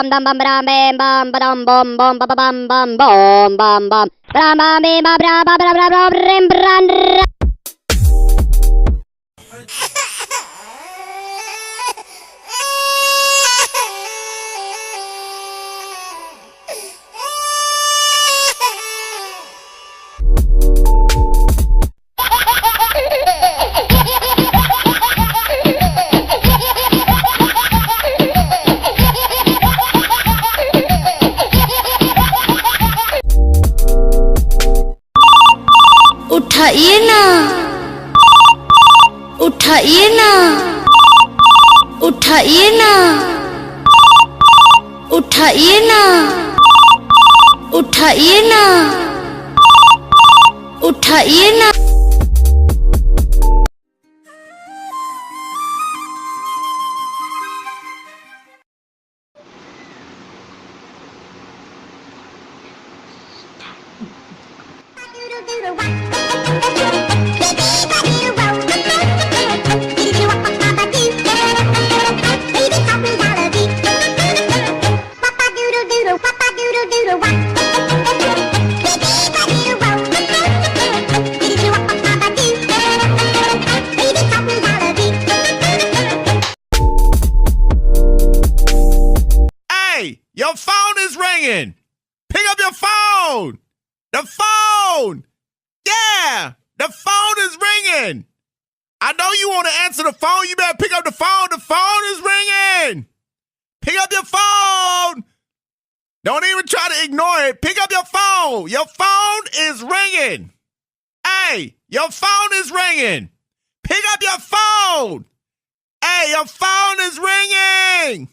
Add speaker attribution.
Speaker 1: dum bum ba bam bam ba dum bum bum ba bum bum bum bum bum ba ba be ba bra ba bra bra bra rim bran.
Speaker 2: उठाइए ना, उठाइए ना, उठाइए ना, उठाइए ना, उठाइए ना, उठाइए ना।
Speaker 3: Hey, your phone is ringing. Pick up your phone. The phone. Yeah, the phone is ringing. I know you want to answer the phone. You better pick up the phone. The phone is ringing. Pick up your phone. Don't even try to ignore it. Pick up your phone. Your phone is ringing. Hey, your phone is ringing. Pick up your phone. Hey, your phone is ringing.